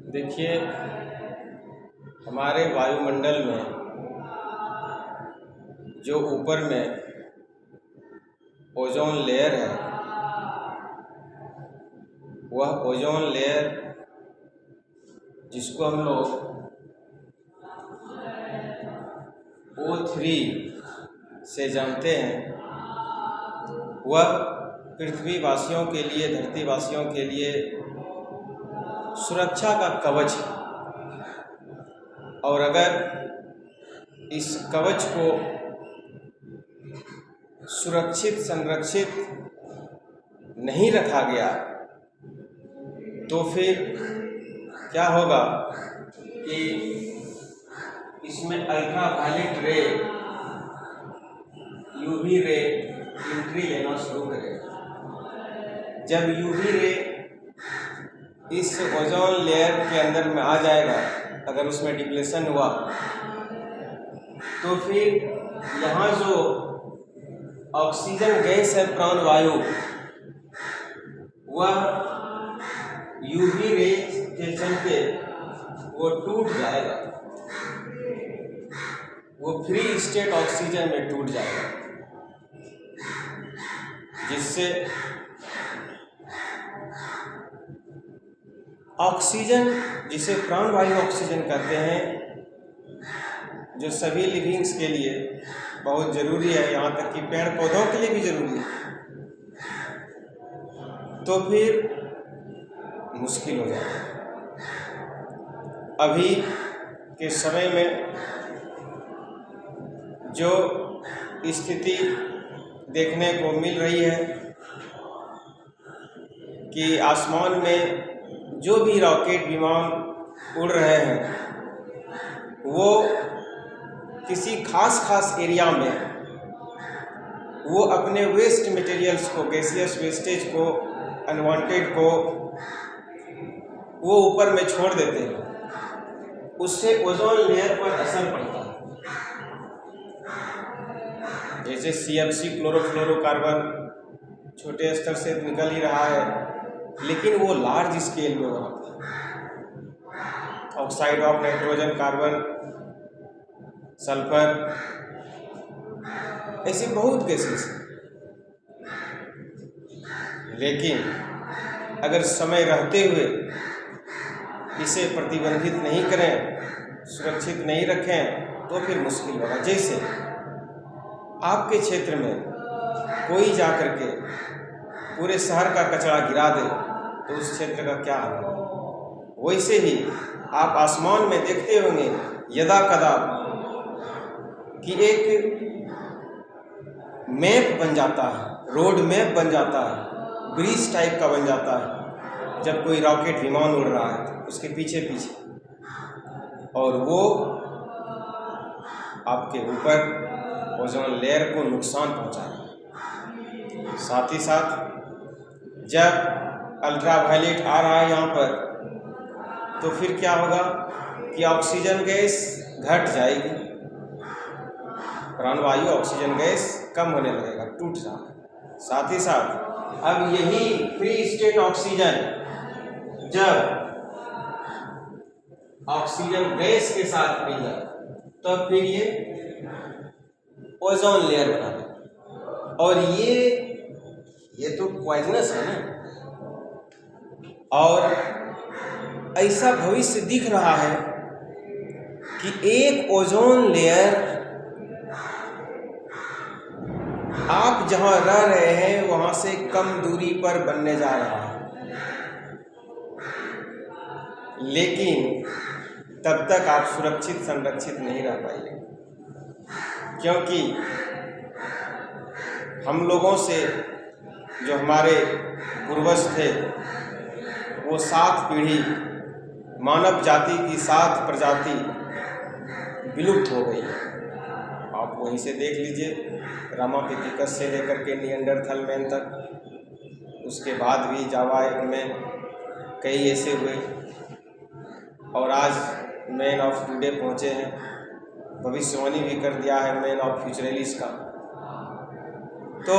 देखिए, हमारे वायुमंडल में जो ऊपर में ओजोन लेयर है, वह ओजोन लेयर जिसको हम लोग O3 से जानते हैं, वह पृथ्वी वासियों के लिए, धरती वासियों के लिए सुरक्षा का कवच है। और अगर इस कवच को सुरक्षित, संरक्षित नहीं रखा गया तो फिर क्या होगा कि इसमें अल्ट्रावायलेट रे, यूवी रे एंट्री लेना शुरू करेगा। जब यूवी रे इस ओजोन लेयर के अंदर में आ जाएगा, अगर उसमें डिप्लेशन हुआ तो फिर यहाँ जो ऑक्सीजन गैस है, प्राणवायु, वह यूवी रे के चलते वो टूट जाएगा, वो फ्री स्टेट ऑक्सीजन में टूट जाएगा, जिससे ऑक्सीजन, जिसे प्राणवायु ऑक्सीजन कहते हैं, जो सभी लिविंग्स के लिए बहुत ज़रूरी है, यहाँ तक कि पेड़ पौधों के लिए भी ज़रूरी है, तो फिर मुश्किल हो जाएगा। अभी के समय में जो स्थिति देखने को मिल रही है कि आसमान में जो भी रॉकेट विमान उड़ रहे हैं, वो किसी खास एरिया में वो अपने वेस्ट मटेरियल्स को, गैसियस वेस्टेज को, अनवांटेड को वो ऊपर में छोड़ देते हैं। उससे ओजोन लेयर पर असर पड़ता है। जैसे CFC, क्लोरोफ्लोरोकार्बन छोटे स्तर से निकल ही रहा है, लेकिन वो लार्ज स्केल में होता है। Oxide of nitrogen, carbon, sulphur, ऐसे बहुत गैसेस। लेकिन अगर समय रहते हुए इसे प्रतिबंधित नहीं करें, सुरक्षित नहीं रखें, तो फिर मुश्किल होगा। जैसे आपके क्षेत्र में कोई जा कर के पूरे शहर का कचरा गिरा दे तो उस क्षेत्र का क्या हाल होगा। वैसे ही आप आसमान में देखते होंगे यदा कदा कि एक मैप बन जाता है, रोड मैप बन जाता है, ब्रिज टाइप का बन जाता है जब कोई रॉकेट विमान उड़ रहा है तो उसके पीछे पीछे, और वो आपके ऊपर ओजोन लेयर को नुकसान पहुंचा रहा है। साथ ही साथ जब अल्ट्रावायलेट आ रहा है यहाँ पर, तो फिर क्या होगा कि ऑक्सीजन गैस घट जाएगी, प्राणवायु ऑक्सीजन गैस कम होने लगेगा, टूट रहा है। साथ ही साथ अब यही फ्री स्टेट ऑक्सीजन जब ऑक्सीजन गैस के साथ मिल जाए तो फिर ये ओजोन लेयर बना देगा, और ये तो पॉइजनस है ना। और ऐसा भविष्य दिख रहा है कि एक ओजोन लेयर आप जहां रह रहे हैं वहां से कम दूरी पर बनने जा रहा है, लेकिन तब तक आप सुरक्षित, संरक्षित नहीं रह पाएंगे, क्योंकि हम लोगों से जो हमारे पूर्वज थे, वो 7 पीढ़ी, मानव जाति की 7 प्रजाति विलुप्त हो गई। आप वहीं से देख लीजिए, रामापिथिकस से लेकर के निएंडरथल मैन तक, उसके बाद भी जावा में कई ऐसे हुए, और आज मैन ऑफ टुडे पहुँचे हैं। भविष्यवाणी भी कर दिया है मैन ऑफ फ्यूचरलिस का, तो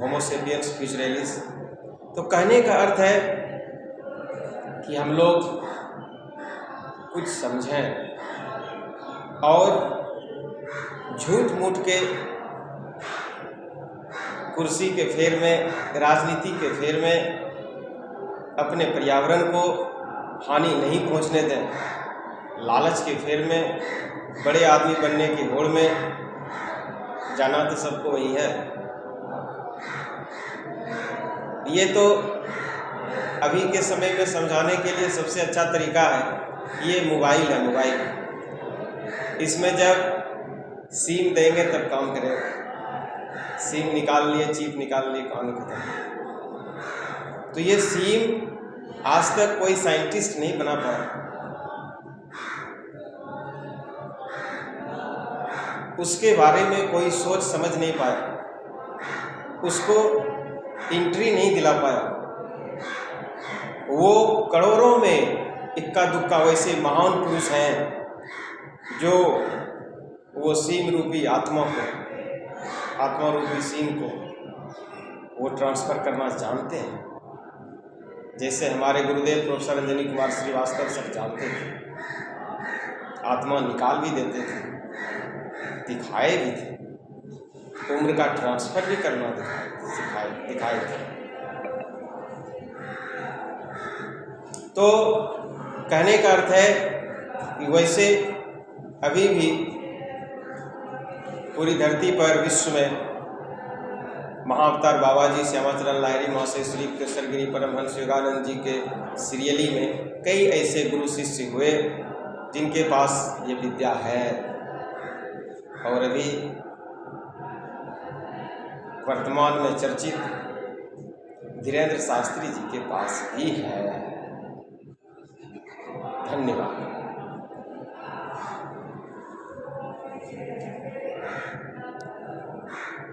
होमोसेपियंस फ्यूचरलिस। तो कहने का अर्थ है कि हम लोग कुछ समझें और झूठ मूठ के कुर्सी के फेर में, राजनीति के फेर में अपने पर्यावरण को हानि नहीं पहुंचने दें। लालच के फेर में, बड़े आदमी बनने की होड़ में जाना तो सबको वही है। ये तो अभी के समय में समझाने के लिए सबसे अच्छा तरीका है, ये मोबाइल है। मोबाइल, इसमें जब सिम देंगे तब काम करेगा। सिम निकाल लिए, चिप निकाल लिए, काम खत्म। तो ये सिम आज तक कोई साइंटिस्ट नहीं बना पाया, उसके बारे में कोई सोच समझ नहीं पाया, उसको एंट्री नहीं दिला पाया। वो करोड़ों में इक्का दुक्का वैसे महान पुरुष हैं जो वो सिम रूपी आत्मा रूपी सिम को वो ट्रांसफ़र करना जानते हैं। जैसे हमारे गुरुदेव प्रोफेसर अंजनी कुमार श्रीवास्तव सब जानते थे, आत्मा निकाल भी देते थे, दिखाए भी थे, उम्र का ट्रांसफ़र भी करना दिखाए थे। तो कहने का अर्थ है कि वैसे अभी भी पूरी धरती पर, विश्व में महाअवतार बाबा जी श्यामाचरण लाहिड़ी महाशय, श्री कृष्णगिरी परमहंस योगानंद जी के सीरियली में कई ऐसे गुरु शिष्य हुए जिनके पास ये विद्या है और अभी वर्तमान में चर्चित धीरेन्द्र शास्त्री जी के पास भी है। धन्यवाद।